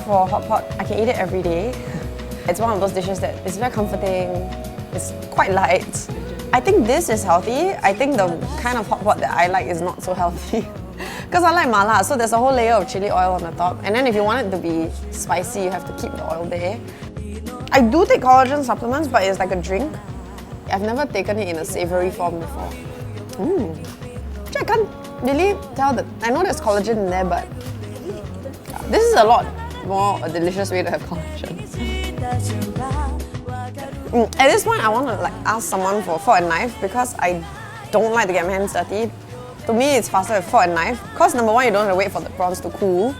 for hot pot, I can eat it every day. It's one of those dishes that is very comforting. It's quite light. I think this is healthy. I think the kind of hot pot that I like is not so healthy. Because I like mala, so there's a whole layer of chili oil on the top. And then if you want it to be spicy, you have to keep the oil there. I do take collagen supplements, but it's like a drink. I've never taken it in a savoury form before. Actually, I can't really tell that. I know there's collagen in there, but this is a lot more a delicious way to have collagen. At this point, I want to ask someone for a fork and knife because I don't like to get my hands dirty. To me, it's faster with fork and knife because number one, you don't have to wait for the prawns to cool.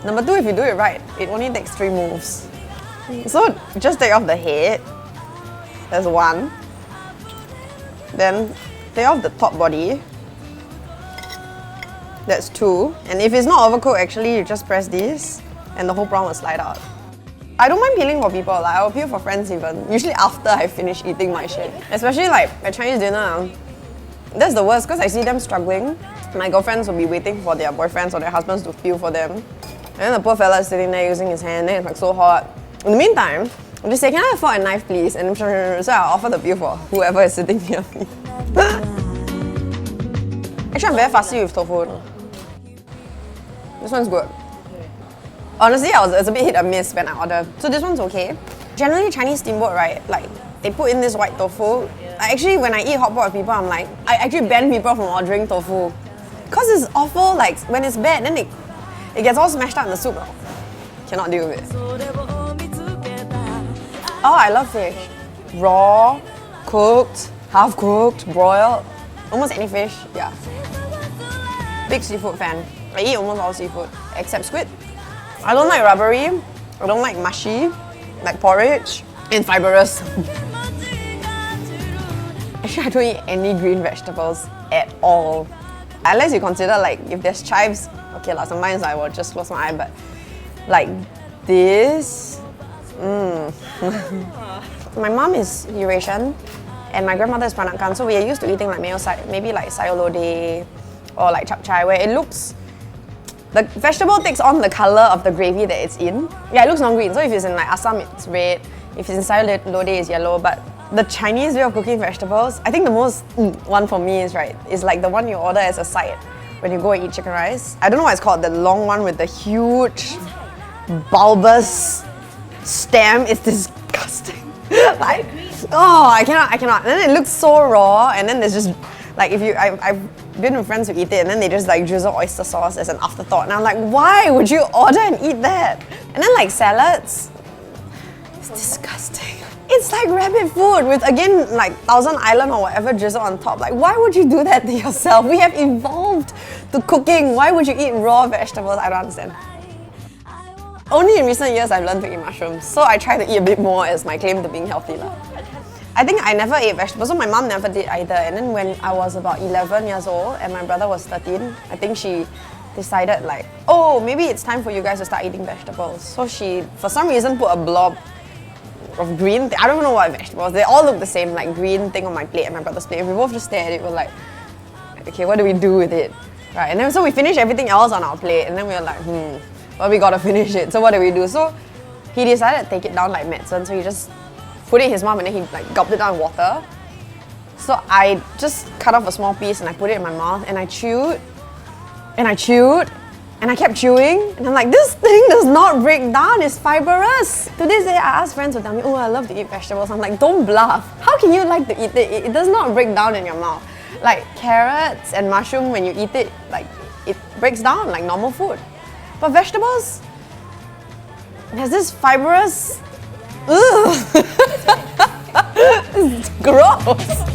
Number two, if you do it right, it only takes 3 moves. So just take off the head. There's 1. Then take off the top body. That's 2. And if it's not overcooked, actually, you just press this and the whole prawn will slide out. I don't mind peeling for people. I will peel for friends even. Usually after I finish eating my shit. Especially at Chinese dinner. That's the worst because I see them struggling. My girlfriends will be waiting for their boyfriends or their husbands to peel for them. And then the poor fella is sitting there using his hand and it's so hot. In the meantime, I'm just saying, can I have a fork and knife please? And so I'll offer the peel for whoever is sitting near me. Actually, I'm very fussy with tofu. This one's good. Honestly, it's a bit hit or miss when I order. So this one's okay. Generally, Chinese steamboat, right? They put in this white tofu. Actually, when I eat hot pot with people, I actually ban people from ordering tofu. Because it's awful, when it's bad, then it gets all smashed out in the soup. Cannot deal with it. Oh, I love fish. Raw, cooked, half cooked, broiled. Almost any fish, yeah. Big seafood fan. I eat almost all seafood, except squid. I don't like rubbery. I don't like mushy, like porridge, and fibrous. Actually, I don't eat any green vegetables at all. Unless you consider if there's chives, okay sometimes I will just close my eye, but this, My mom is Eurasian and my grandmother is Peranakan, so we are used to eating maybe sayur lodeh or chap chai, where it looks, the vegetable takes on the colour of the gravy that it's in. Yeah, it looks non-green, so if it's in Assam, it's red. If it's in sayur lodeh, it's yellow. But the Chinese way of cooking vegetables, I think the most one for me is the one you order as a side when you go and eat chicken rice. I don't know what it's called, the long one with the huge bulbous stem. It's disgusting. I cannot. And then it looks so raw, and then there's just I've been with friends who eat it and then they just drizzle oyster sauce as an afterthought, and I'm like, why would you order and eat that? And then salads, it's disgusting. It's like rabbit food with again Thousand Island or whatever drizzle on top. Why would you do that to yourself? We have evolved to cooking. Why would you eat raw vegetables? I don't understand. Only in recent years I've learned to eat mushrooms, so I try to eat a bit more as my claim to being healthy. I think I never ate vegetables, so my mom never did either. And then when I was about 11 years old and my brother was 13, I think she decided oh, maybe it's time for you guys to start eating vegetables. So she, for some reason, put a blob of green, I don't know what vegetables, they all look the same, green thing on my plate and my brother's plate. And we both just stared at it, we're okay, what do we do with it? Right, and then so we finished everything else on our plate and then we were well, we gotta finish it, so what do we do? So he decided to take it down like medicine, so he just put it in his mouth and then he gulped it down in water. So I just cut off a small piece and I put it in my mouth and I chewed and I chewed and I kept chewing and I'm this thing does not break down, it's fibrous. To this day I ask friends who tell me, oh, I love to eat vegetables. I'm don't bluff. How can you like to eat it? It does not break down in your mouth. Carrots and mushroom, when you eat it, it breaks down like normal food. But vegetables, there's this fibrous, ugh. It's gross.